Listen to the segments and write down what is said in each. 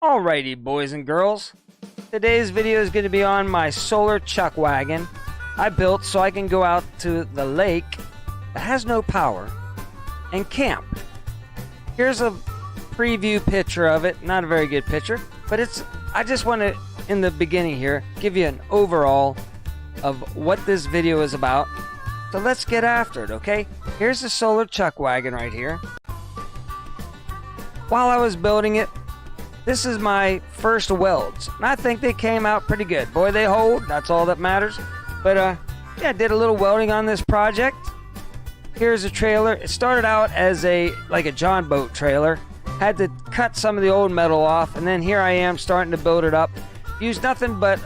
Alrighty, boys and girls. Today's video is going to be on my solar chuck wagon I built so I can go out to the lake that has no power and camp. Here's a preview picture of it. Not a very good picture, but I just want to, in the beginning here, give you an overall of what this video is about. So let's get after it, okay? Here's the solar chuck wagon right here. While I was building it, this is my first welds, and I think they came out pretty good. Boy, they hold, that's all that matters. But yeah, I did a little welding on this project. Here's a trailer. It started out as like a John boat trailer. Had to cut some of the old metal off, and then here I am starting to build it up. Used nothing but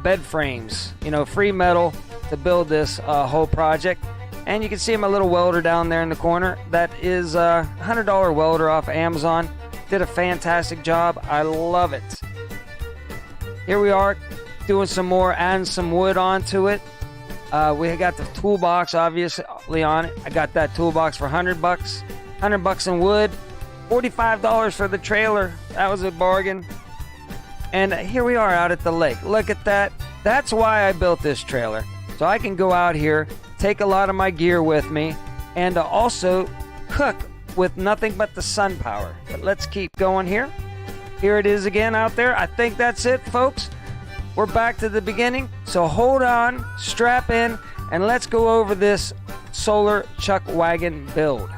bed frames, free metal to build this whole project. And you can see my little welder down there in the corner. That is a $100 welder off Amazon. Did a fantastic job. I love it. Here we are doing some more, adding some wood onto it. We got the toolbox obviously on it. I got that toolbox for $100. $100 in wood. $45 for the trailer. That was a bargain. And here we are out at the lake. Look at that. That's why I built this trailer. So I can go out here, take a lot of my gear with me, and also cook with nothing but the sun power. But let's keep going here. Here it is again out there. I think that's it, folks. We're back to the beginning. So hold on, strap in, and let's go over this solar chuck wagon build.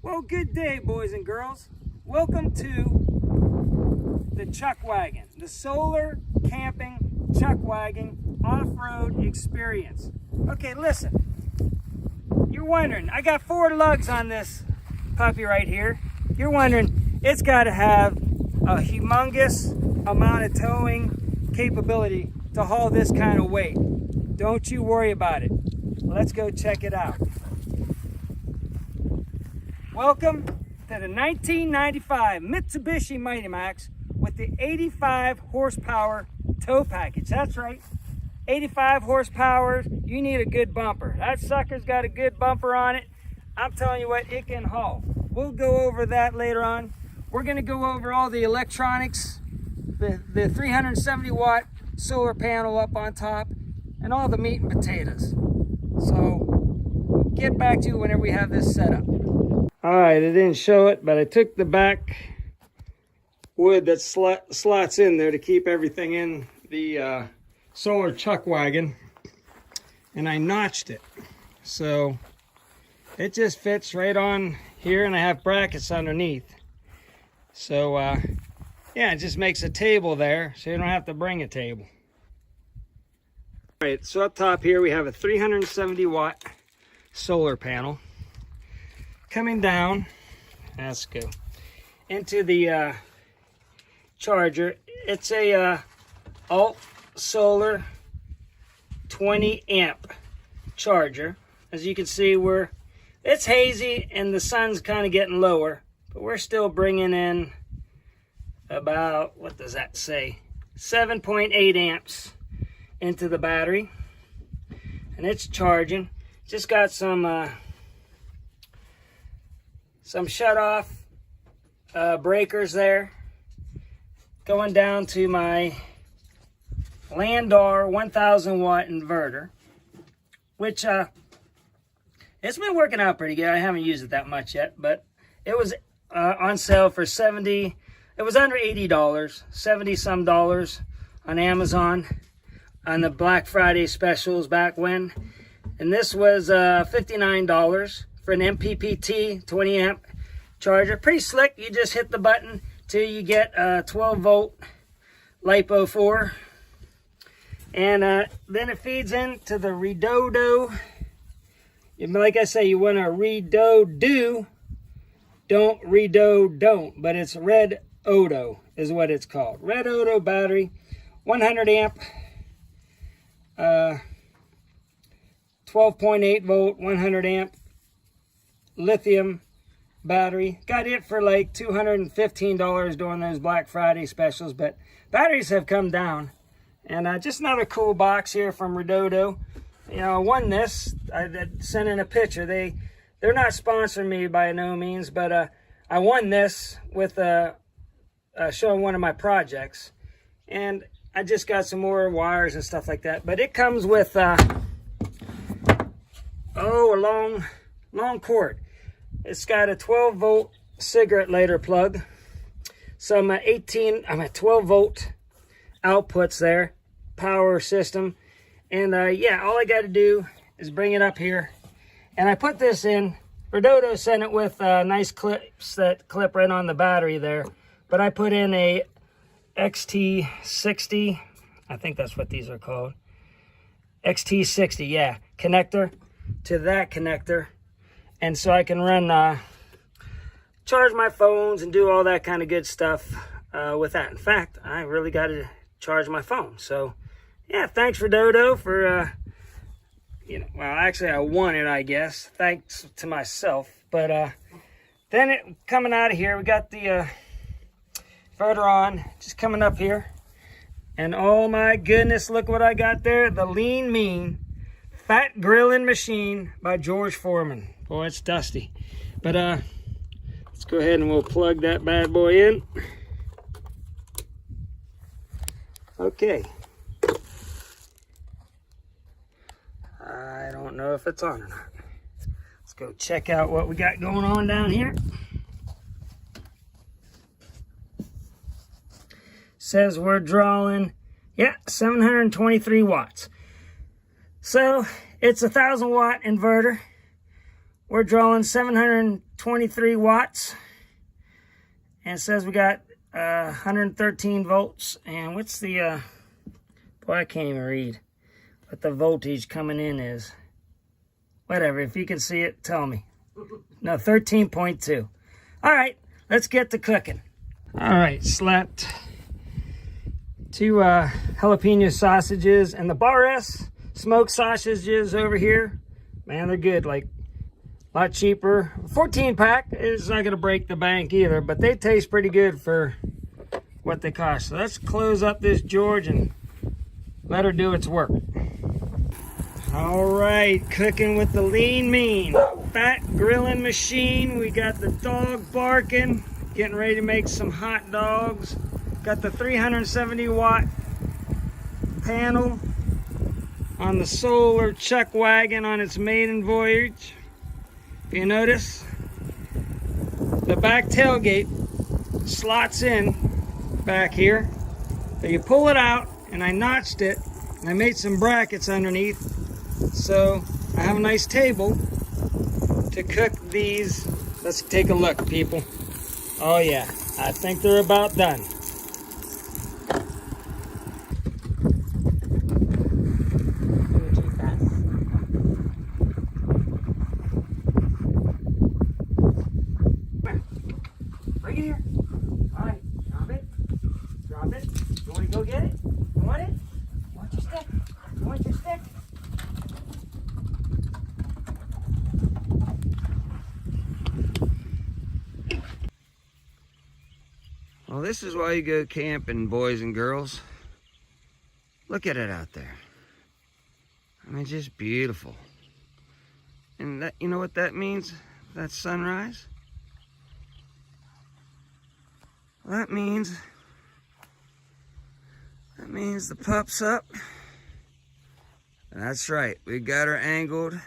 Well, good day, boys and girls. Welcome to the chuck wagon, the solar camping chuck wagon off-road experience. Okay, listen. You're wondering, I got 4 lugs on this puppy right here. You're wondering, it's got to have a humongous amount of towing capability to haul this kind of weight. Don't you worry about it. Let's go check it out. Welcome to the 1995 Mitsubishi Mighty Max with the 85 horsepower tow package. That's right, 85 horsepower. You need a good bumper. That sucker's got a good bumper on it. I'm telling you what, it can haul. We'll go over that later on. We're going to go over all the electronics, the 370 watt solar panel up on top, and all the meat and potatoes. So we'll get back to you whenever we have this set up. All right, I didn't show it, but I took the back wood that slots in there to keep everything in the solar chuck wagon, and I notched it. So it just fits right on here, and I have brackets underneath. So yeah, it just makes a table there, so you don't have to bring a table. All right, so up top here we have a 370 watt solar panel. Coming down, let's go into the charger. It's a alt solar 20 amp charger. As you can see, it's hazy and the sun's kind of getting lower, but we're still bringing in about, what does that say, 7.8 amps into the battery, and it's charging. Just got some shut off breakers there, going down to my Landar 1000 watt inverter, which it's been working out pretty good. I haven't used it that much yet, but it was on sale for $70. It was under $80, 70 some dollars on Amazon on the Black Friday specials back when. And this was $59 for an MPPT 20 amp charger. Pretty slick. You just hit the button till you get a 12 volt LiPo 4. And then it feeds into the Redodo. Like I say, you want to Redo-do, don't Redo-don't, but it's Red Odo is what it's called. Red Odo battery, 100 amp, 12.8 volt, 100 amp lithium battery. Got it for like $215 during those Black Friday specials, but batteries have come down. And just another cool box here from Redodo. I won this. I sent in a picture. They're not sponsoring me by no means, but I won this with a showing one of my projects, and I just got some more wires and stuff like that. But it comes with a long cord. It's got a 12-volt cigarette lighter plug, some 12-volt outputs there, power system, and yeah, all I got to do is bring it up here, and I put this in. Rododo sent it with nice clips that clip right on the battery there, but I put in a XT60, I think that's what these are called, XT60, yeah, connector to that connector, and so I can run charge my phones and do all that kind of good stuff with that. In fact, I really got to charge my phone. So yeah, thanks Rododo for well, actually I won it, I guess, thanks to myself. But then coming out of here, we got the inverter on, just coming up here, and oh my goodness, look what I got there, the Lean Mean Fat Grilling Machine by George Foreman. Boy, it's dusty, but let's go ahead and we'll plug that bad boy in. Okay. I don't know if it's on or not. Let's go check out what we got going on down here. Says we're drawing, yeah, 723 watts. So it's a 1,000-watt inverter. We're drawing 723 watts. And it says we got 113 volts. And what's the, boy, I can't even read what the voltage coming in is. Whatever, if you can see it, tell me. No, 13.2. All right, let's get to cooking. All right, slapped 2 jalapeno sausages and the Bar S smoked sausages over here. Man, they're good, like a lot cheaper. 14-pack is not gonna break the bank either, but they taste pretty good for what they cost. So let's close up this George and let her do its work. All right, cooking with the Lean Mean Fat Grilling Machine. We got the dog barking, getting ready to make some hot dogs. Got the 370-watt panel on the solar chuck wagon on its maiden voyage. If you notice, the back tailgate slots in back here. So you pull it out, and I notched it, and I made some brackets underneath. So I have a nice table to cook these. Let's take a look, people. Oh yeah, I think they're about done. Bring it here. All right, drop it. Drop it. You want to go get it? You want it? You want your stick? You want your stick? Well, this is why you go camping, boys and girls. Look at it out there. I mean, just beautiful. And that, you know what that means? That sunrise? Well, that means the pup's up. And that's right, we got her angled.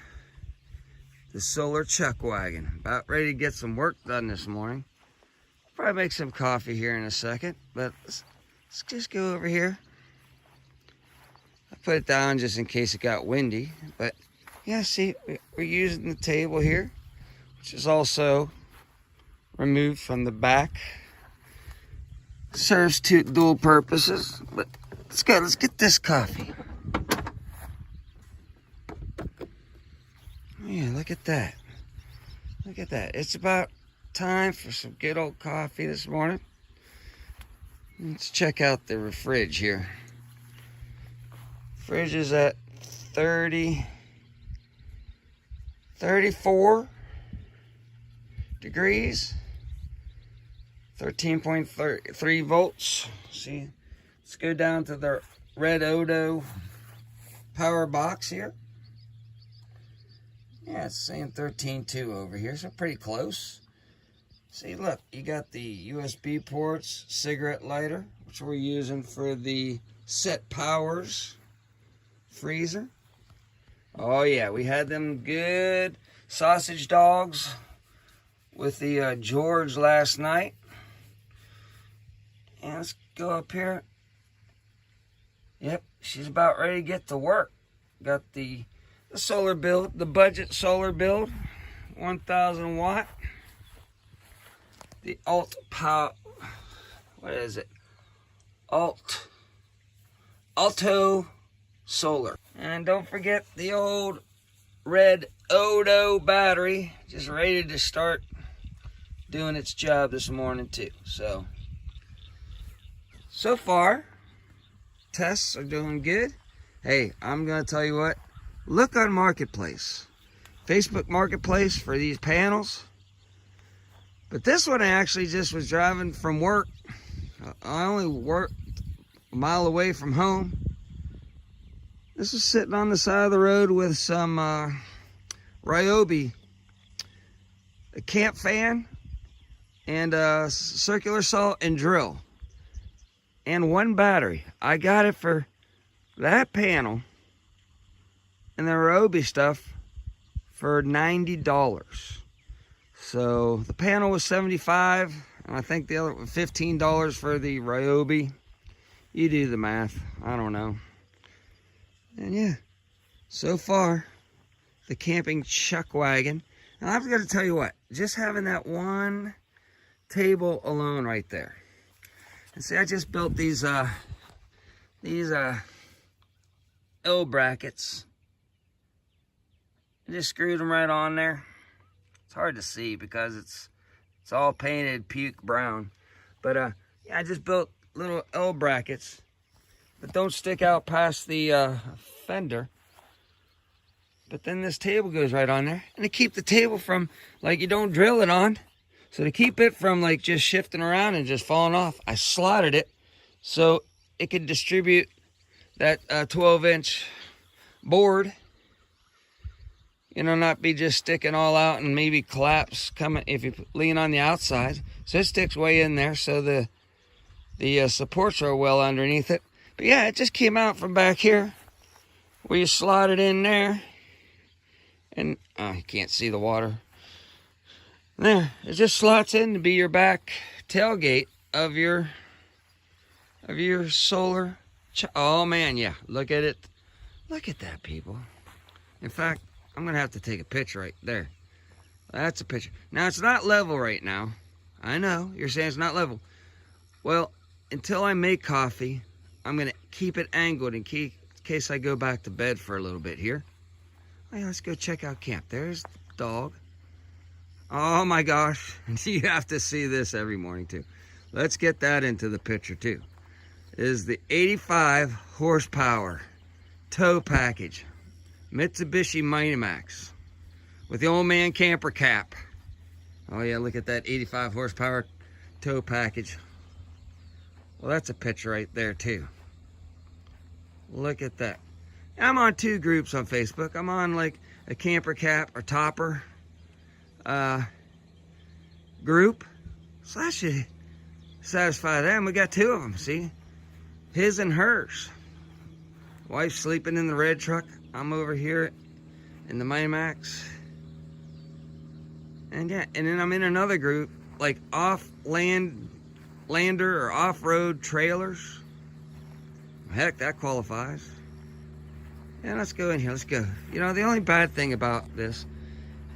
The solar chuck wagon. About ready to get some work done this morning. Probably make some coffee here in a second, but let's just go over here. I put it down just in case it got windy, but yeah, see, we're using the table here, which is also removed from the back. Serves two dual purposes, but let's get this coffee. Yeah, look at that. Look at that. It's about time for some good old coffee this morning. Let's check out the fridge here. Fridge is at 34 degrees, 13.3 volts. See, let's go down to the red Odo power box here. Yeah, it's saying 13.2 over here, so pretty close. See, look, you got the USB ports, cigarette lighter, which we're using for the Set Powers freezer. Oh yeah, we had them good sausage dogs with the George last night. And let's go up here. Yep, she's about ready to get to work. Got the solar build, the budget solar build, 1,000 watt. The Alt Power, what is it? Alto Solar. And don't forget the old red Odo battery, just ready to start doing its job this morning too. So far, tests are doing good. Hey, I'm gonna tell you what, look on Marketplace, Facebook Marketplace for these panels. But this one I actually just was driving from work. I only worked a mile away from home. This is sitting on the side of the road with some Ryobi, a camp fan, and a circular saw and drill, and one battery. I got it for that panel and the Ryobi stuff for $90. So the panel was $75, and I think the other was $15 for the Ryobi. You do the math. I don't know. And yeah, so far, the camping chuck wagon. And I've got to tell you what, just having that one table alone right there. And see, I just built these L brackets. I just screwed them right on there. It's hard to see because it's all painted puke brown. But yeah, I just built little L brackets that don't stick out past the fender. But then this table goes right on there. And to keep the table from, like, you don't drill it on. So to keep it from, like, just shifting around and just falling off, I slotted it so it could distribute that 12-inch board. You know, not be just sticking all out and maybe collapse coming if you lean on the outside. So it sticks way in there, so the supports are well underneath it. But yeah, it just came out from back here where you slot it in there. And you can't see the water. There, it just slots in to be your back tailgate of your solar. Oh man, yeah, look at it. Look at that, people. In fact, I'm gonna have to take a picture right there. That's a picture. Now it's not level right now. I know, you're saying it's not level. Well, until I make coffee, I'm gonna keep it angled in case I go back to bed for a little bit here. Oh, yeah, let's go check out camp. There's the dog. Oh my gosh, you have to see this every morning too. Let's get that into the picture too. It is the 85 horsepower tow package. Mitsubishi Minimax with the old man camper cap. Oh yeah, look at that 85 horsepower tow package. Well, that's a picture right there too. Look at that. I'm on 2 groups on Facebook. I'm on like a camper cap or topper group. So that should satisfy them. We got 2 of them, see? His and hers. Wife's sleeping in the red truck. I'm over here in the Minimax. And yeah, and then I'm in another group, like lander or off-road trailers. Heck, that qualifies. Yeah, let's go in here, let's go. You know, the only bad thing about this,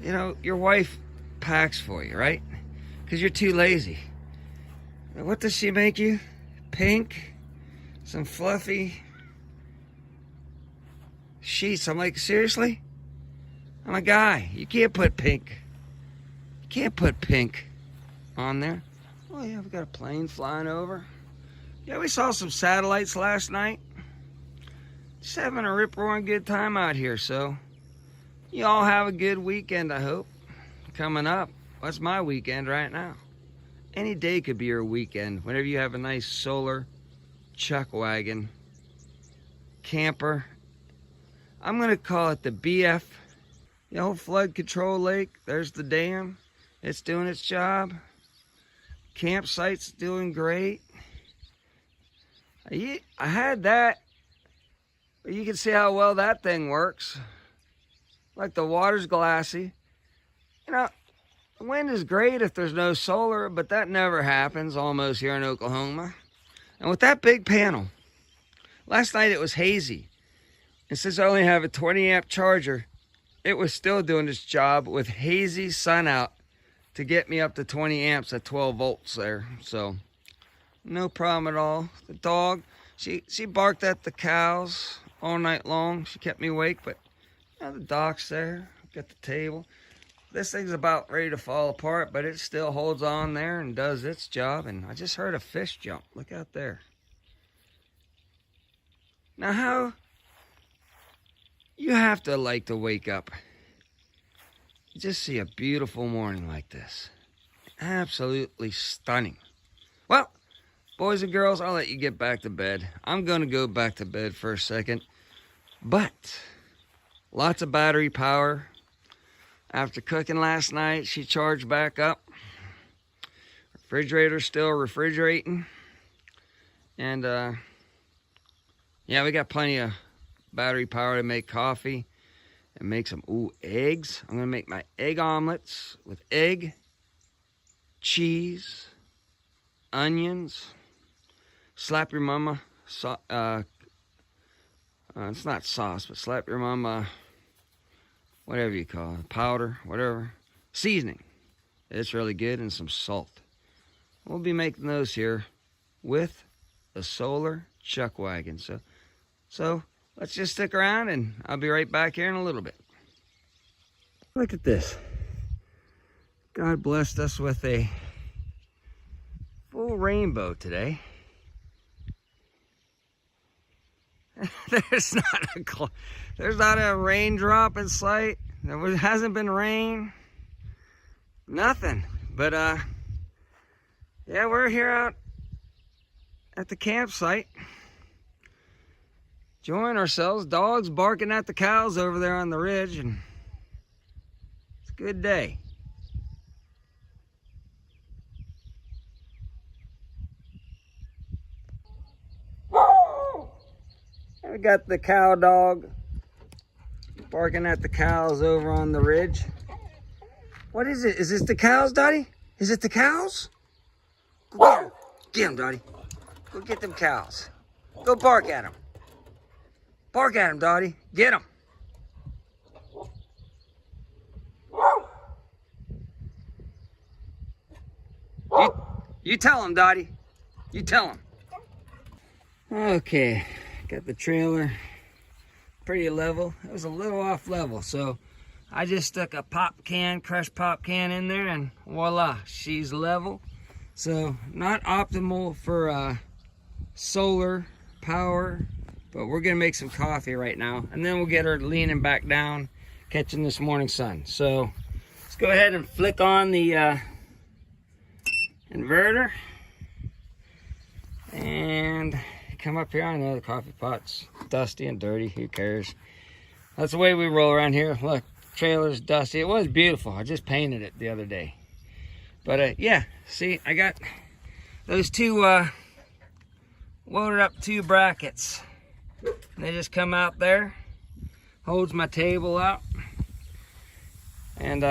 you know, your wife packs for you, right? Because you're too lazy. What does she make you? Pink, some fluffy sheets. I'm like, seriously? I'm a guy. You can't put pink. You can't put pink on there. Oh yeah, we've got a plane flying over. Yeah, we saw some satellites last night. Just having a rip-roaring good time out here, so you all have a good weekend, I hope. Coming up, what's my weekend right now? Any day could be your weekend, whenever you have a nice solar chuck wagon camper. I'm gonna call it the BF, the old flood control lake. There's the dam, it's doing its job. Campsite's doing great. I had that, but you can see how well that thing works. Like the water's glassy. You know, the wind is great if there's no solar, but that never happens almost here in Oklahoma. And with that big panel, last night it was hazy. And since I only have a 20 amp charger, it was still doing its job with hazy sun out to get me up to 20 amps at 12 volts there. So no problem at all. The dog, she barked at the cows all night long. She kept me awake, but you know, the dock's there, got the table. This thing's about ready to fall apart, but it still holds on there and does its job. And I just heard a fish jump. Look out there. Now how you have to like to wake up. You just see a beautiful morning like this. Absolutely stunning. Well, boys and girls, I'll let you get back to bed. I'm going to go back to bed for a second. But lots of battery power. After cooking last night, she charged back up. Refrigerator's still refrigerating. And yeah, we got plenty of battery power to make coffee and make some eggs. I'm gonna make my egg omelets with egg, cheese, onions. Slap your mama. It's not sauce, but slap your mama. Whatever you call it, powder, whatever. Seasoning. It's really good, and some salt. We'll be making those here with a solar chuck wagon. So let's just stick around, and I'll be right back here in a little bit. Look at this. God blessed us with a full rainbow today. There's not a raindrop in sight. There hasn't been rain. Nothing. But yeah, we're here out at the campsite, enjoying ourselves. Dogs barking at the cows over there on the ridge, and it's a good day. We got the cow dog barking at the cows over on the ridge. What is it? Is this the cows, Dottie? Is it the cows? Go get them, Dottie. Go get them cows. Go bark at them. Bark at them, Dottie. Get them. You tell them, Dottie. You tell them. Okay. Got the trailer pretty level. It was a little off level, so I just stuck a crushed pop can in there, and voila, she's level. So not optimal for solar power, but we're gonna make some coffee right now, and then we'll get her leaning back down, catching this morning sun. So let's go ahead and flick on the inverter and come up here. I know the coffee pot's dusty and dirty. Who cares? That's the way we roll around here. Look, trailer's dusty. It was beautiful. I just painted it the other day. But yeah, see, I got those two welded up 2 brackets. And they just come out there. Holds my table up. And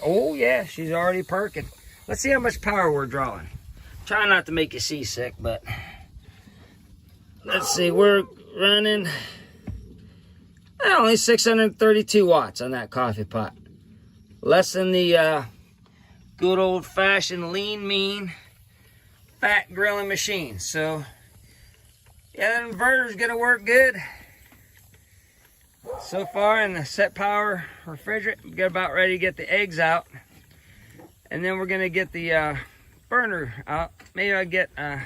oh yeah, she's already perking. Let's see how much power we're drawing. Try not to make you seasick, but let's see, we're running only 632 watts on that coffee pot. Less than the good old-fashioned lean, mean, fat grilling machine. So, yeah, the inverter's gonna work good. So far in the set power refrigerator, we're about ready to get the eggs out. And then we're gonna get the burner out. Maybe I'll get a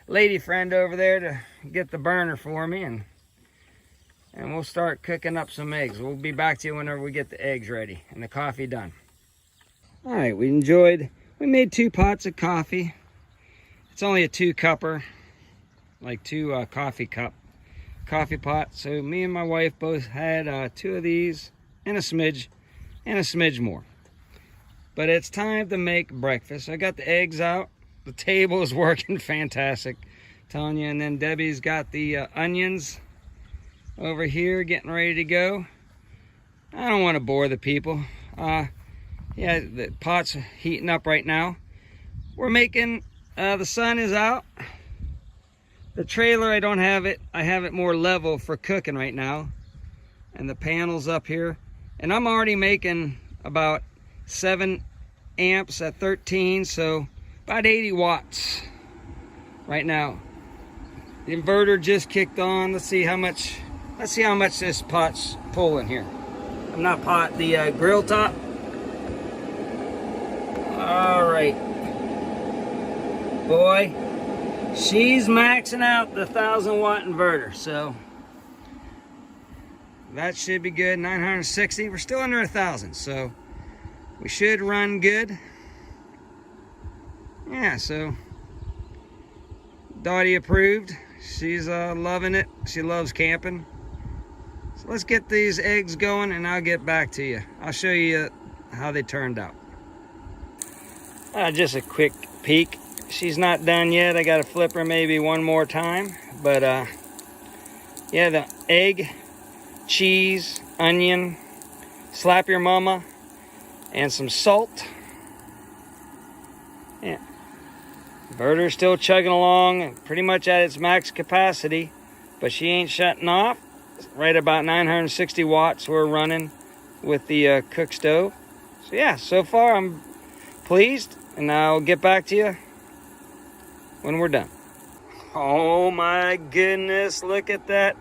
lady friend over there to get the burner for me, and we'll start cooking up some eggs. We'll be back to you whenever we get the eggs ready and the coffee done. All right, we made 2 pots of coffee. It's only a 2-cupper, like 2 coffee cup coffee pot. So me and my wife both had 2 of these and a smidge more. But it's time to make breakfast. I got the eggs out. The table is working fantastic, telling you. And then Debbie's got the onions over here getting ready to go. I don't want to bore the people. Yeah, the pot's heating up right now. We're making, the sun is out. The trailer, I don't have it. I have it more level for cooking right now. And the panel's up here. And I'm already making about 7 amps at 13, so about 80 watts right now. The inverter just kicked on. Let's see how much this pot's pulling here. I'm not pot, the grill top. All right. Boy, she's maxing out the 1,000-watt inverter, so that should be good. 960. We're still under 1,000, so we should run good. Yeah, so Dottie approved. She's loving it. She loves camping. So let's get these eggs going and I'll get back to you. I'll show you how they turned out. Just a quick peek. She's not done yet. I got to flip her maybe one more time. But yeah, the egg, cheese, onion, slap your mama, and some salt. Yeah. Inverter's still chugging along, pretty much at its max capacity, but she ain't shutting off. Right about 960 watts we're running with the cook stove. So yeah, so far I'm pleased, and I'll get back to you when we're done. Oh my goodness, look at that.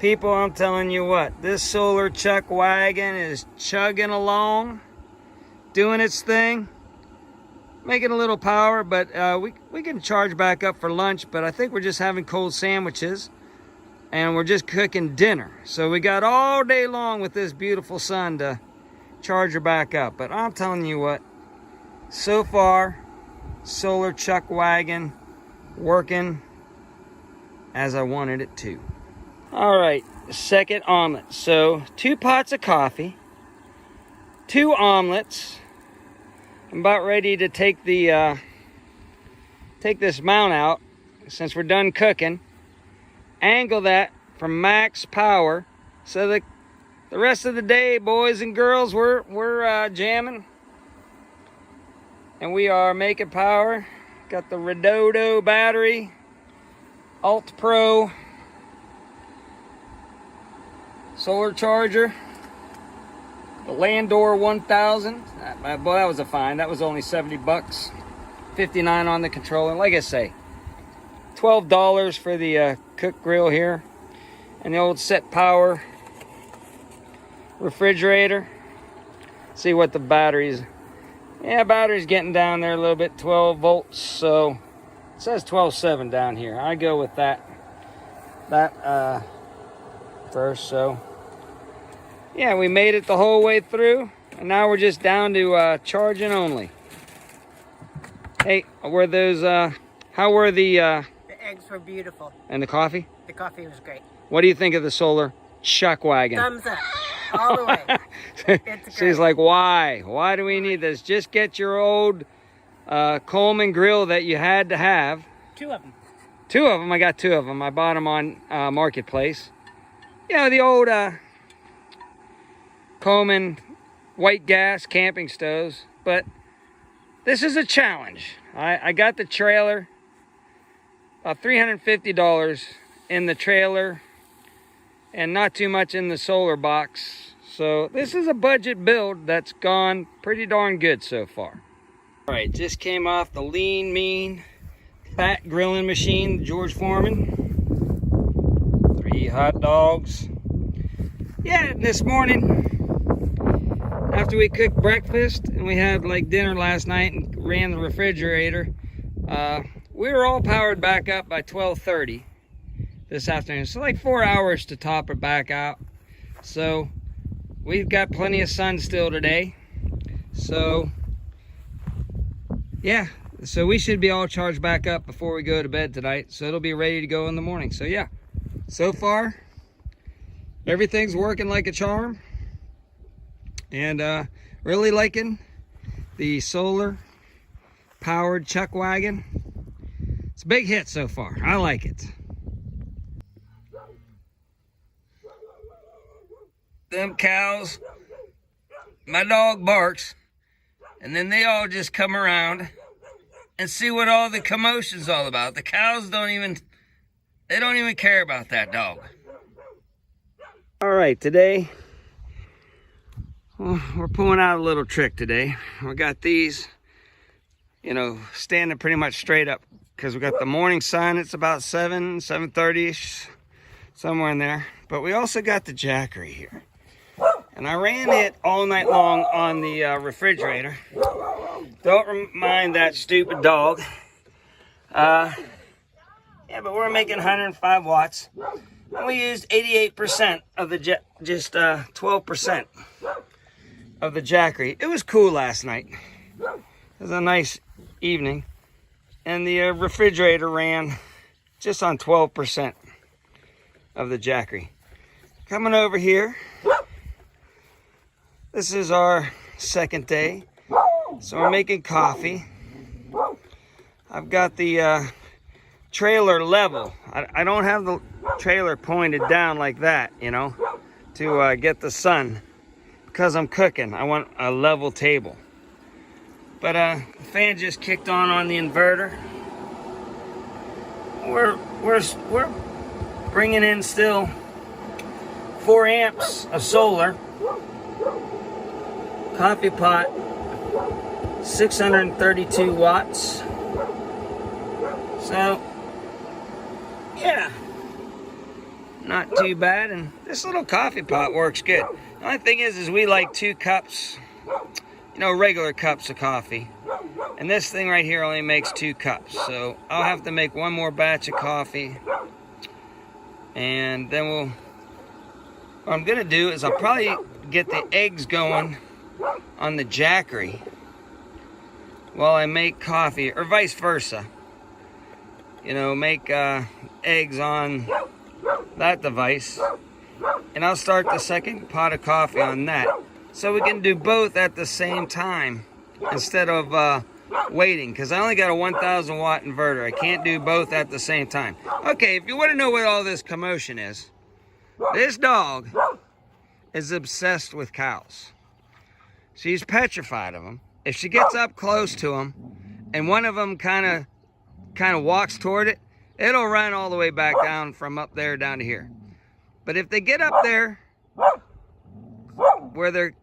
People, I'm telling you what, this solar chuck wagon is chugging along, doing its thing, making a little power, but we can charge back up for lunch, but I think we're just having cold sandwiches, and we're just cooking dinner. So we got all day long with this beautiful sun to charge her back up. But I'm telling you what, so far, solar chuck wagon working as I wanted it to. All right, second omelet. So 2 pots of coffee, 2 omelets. I'm about ready to take the take this mount out since we're done cooking. Angle that from max power so that the rest of the day, boys and girls, we're jamming and we are making power. Got the Redodo battery, Alt Pro solar charger, the Landor 1000. Boy, that was a find. That was only 70 bucks, 59 on the controller. Like I say, $12 for the cook grill here, and the old set power refrigerator. See what the batteries. Yeah, battery's getting down there a little bit, 12 volts. So it says 12.7 down here. I go with that first. So yeah, we made it the whole way through, and now we're just down to charging only. Hey, were those? How were the eggs were beautiful. And the coffee? The coffee was great. What do you think of the solar chuck wagon? Thumbs up. All the way. It's She's like, why? Why do we need this? Just get your old Coleman grill that you had to have. 2 of them. 2 of them. I got 2 of them. I bought them on Marketplace. You know, the old Coleman white gas camping stoves. But this is a challenge. I got the trailer. About $350 in the trailer and not too much in the solar box. So this is a budget build that's gone pretty darn good so far. All right, just came off the lean, mean, fat grilling machine, George Foreman. 3 hot dogs. Yeah, this morning, after we cooked breakfast and we had like dinner last night and ran the refrigerator, we were all powered back up by 12:30 this afternoon. So like 4 hours to top it back out. So we've got plenty of sun still today. So yeah, so we should be all charged back up before we go to bed tonight. So it'll be ready to go in the morning. So yeah, so far everything's working like a charm. And really liking the solar powered chuck wagon. It's a big hit so far. I like it. Them cows, my dog barks, and then they all just come around and see what all the commotion's all about. The cows don't even care about that dog. All right, today, we're pulling out a little trick today. We got these, you know, standing pretty much straight up because we got the morning sun. It's about 7:30ish, somewhere in there. But we also got the Jackery here. And I ran it all night long on the refrigerator. Don't mind that stupid dog. Yeah, but we're making 105 watts. And we used 88% of the just 12% of the Jackery. It was cool last night. It was a nice evening. And the refrigerator ran just on 12% of the Jackery. Coming over here. This is our second day, so we're making coffee. I've got the trailer level. I don't have the trailer pointed down like that, you know, to get the sun, because I'm cooking. I want a level table. But the fan just kicked on the inverter. We're bringing in still 4 amps of solar. Coffee pot, 632 watts. So, yeah, not too bad. And this little coffee pot works good. The only thing is we like 2 cups, you know, regular cups of coffee. And this thing right here only makes 2 cups. So I'll have to make one more batch of coffee. And then what I'm gonna do is I'll probably get the eggs going on the Jackery while I make coffee, or vice versa. You know, make eggs on that device, and I'll start the second pot of coffee on that, so we can do both at the same time instead of waiting, because I only got a 1,000 watt inverter. I can't do both at the same time. Okay, if you want to know what all this commotion is, this dog is obsessed with cows. She's petrified of them. If she gets up close to them and one of them kind of walks toward it, it'll run all the way back down from up there down to here. But if they get up there where they're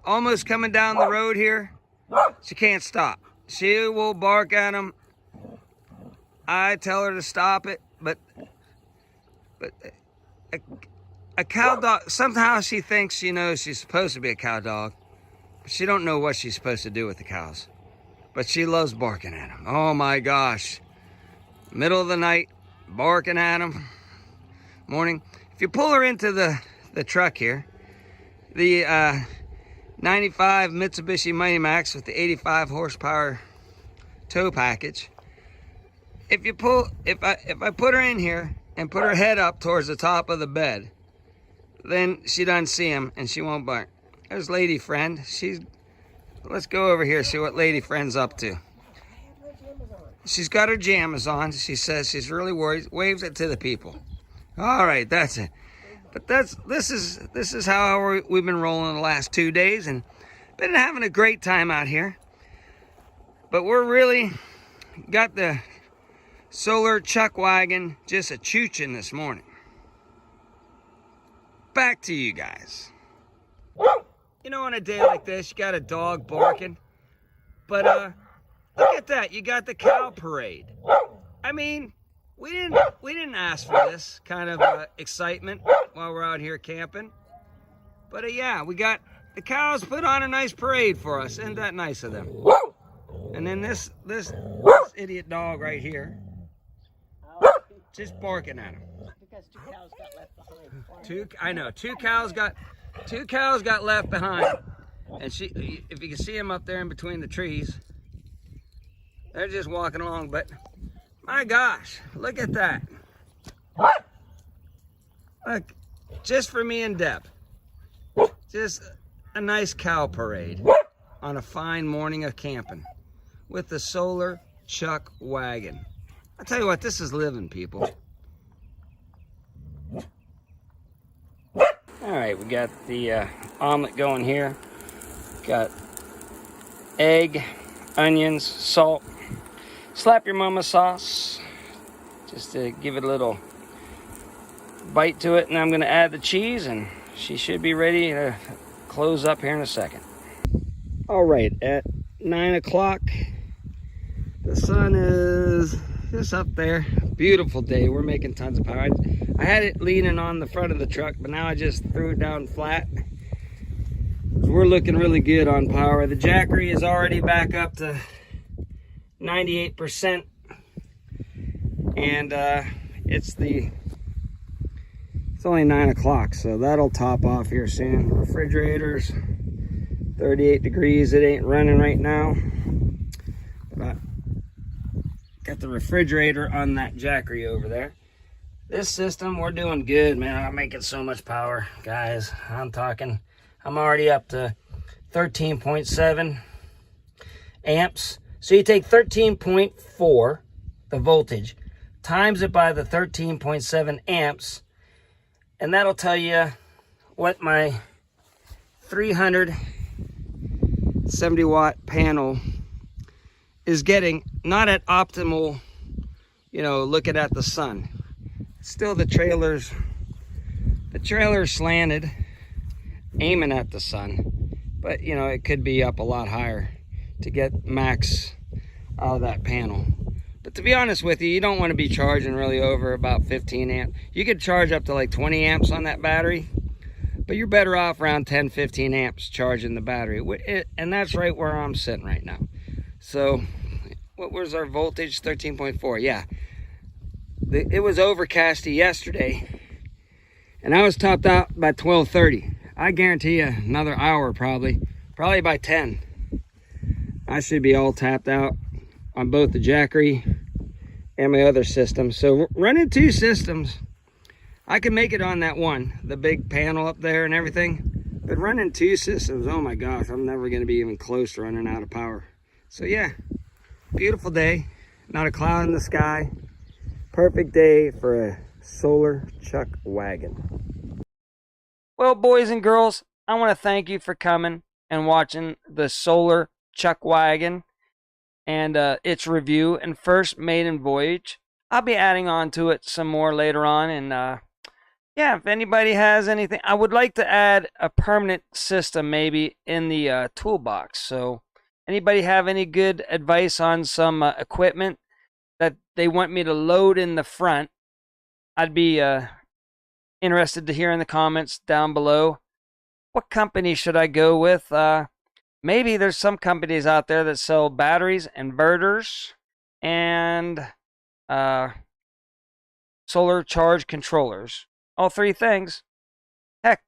almost coming down the road here, she can't stop. She will bark at them. I tell her to stop it, but a cow dog, somehow she thinks she knows she's supposed to be a cow dog. She don't know what she's supposed to do with the cows, but she loves barking at them. Oh my gosh. Middle of the night, barking at them. Morning. If you pull her into the truck here, the 95 Mitsubishi Mighty Max with the 85 horsepower tow package. If I put her in here and put her head up towards the top of the bed, then she doesn't see him and she won't bark. There's Lady Friend. Let's go over here, see what Lady Friend's up to. She's got her jammies on. She says she's really worried. Waves it to the people. All right, that's it. But this is how we've been rolling the last 2 days, and been having a great time out here. But we're really got the solar chuck wagon just a chooching this morning. Back to you guys. You know, on a day like this, you got a dog barking. But look at that, you got the cow parade. I mean, we didn't ask for this kind of excitement while we're out here camping. But yeah, we got the cows put on a nice parade for us. Isn't that nice of them? And then this idiot dog right here, just barking at him. Because 2 cows got left behind. Two cows got left behind. And if you can see them up there in between the trees, they're just walking along. But my gosh, look at that. Look, just for me and Deb. Just a nice cow parade. on a fine morning of camping with the solar chuck wagon. I tell you what, this is living, people. All right, we got the omelet going here. Got egg, onions, salt, slap your mama sauce, just to give it a little bite to it. And I'm gonna add the cheese, and she should be ready to close up here in a second. All right, at 9 o'clock, the sun is just up there. Beautiful day. We're making tons of power. I had it leaning on the front of the truck, but now I just threw it down flat. We're looking really good on power. The jackery is already back up to 98%, and it's only 9 o'clock, so that'll top off here soon. Refrigerator's 38 degrees. It ain't running right now, but I got the refrigerator on that jackery over there. This system, we're doing good, man. I'm making so much power, guys. I'm already up to 13.7 amps. So you take 13.4, the voltage, times it by the 13.7 amps, and that'll tell you what my 370 watt panel is getting, not at optimal, looking at the sun. Still the trailer's slanted, aiming at the sun, but it could be up a lot higher to get max out of that panel. But to be honest with you, you don't want to be charging really over about 15 amps. You could charge up to like 20 amps on that battery, but you're better off around 10-15 amps charging the battery, and that's right where I'm sitting right now. So what was our voltage? 13.4. Yeah, it was overcasty yesterday, and I was topped out by 12:30. I guarantee you another hour, probably by 10, I should be all tapped out on both the jackery and my other system. So running two systems, I can make it on that one, the big panel up there and everything, but running two systems, oh my gosh, I'm never going to be even close to running out of power. So yeah, beautiful day, not a cloud in the sky. Perfect day for a solar chuck wagon. Well, boys and girls, I want to thank you for coming and watching the solar chuck wagon and its review and first maiden voyage. I'll be adding on to it some more later on, and yeah, if anybody has anything, I would like to add a permanent system maybe in the toolbox. So anybody have any good advice on some equipment that they want me to load in the front, I'd be interested to hear in the comments down below. What company should I go with? Maybe there's some companies out there that sell batteries, inverters, and solar charge controllers. All three things. Heck,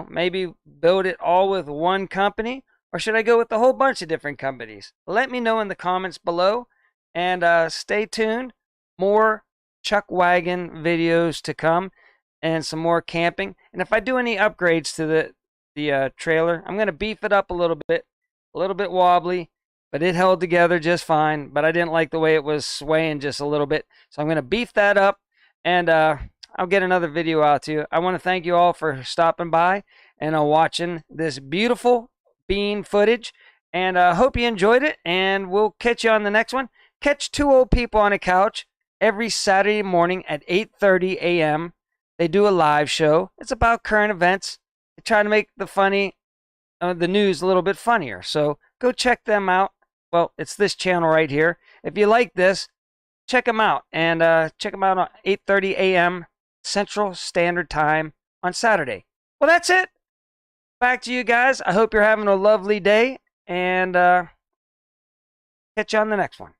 maybe build it all with one company, or should I go with a whole bunch of different companies? Let me know in the comments below, and stay tuned. More chuck wagon videos to come, and some more camping. And if I do any upgrades to the trailer, I'm going to beef it up a little bit wobbly, but it held together just fine. But I didn't like the way it was swaying just a little bit, so I'm going to beef that up, and I'll get another video out to you. I want to thank you all for stopping by and watching this beautiful bean footage, and I hope you enjoyed it, and we'll catch you on the next one. Catch Two Old People on a Couch every Saturday morning at 8:30 a.m. They do a live show. It's about current events. They try to make the news a little bit funnier. So go check them out. Well, it's this channel right here. If you like this, check them out. And check them out at 8:30 a.m. Central Standard Time on Saturday. Well, that's it. Back to you guys. I hope you're having a lovely day. And catch you on the next one.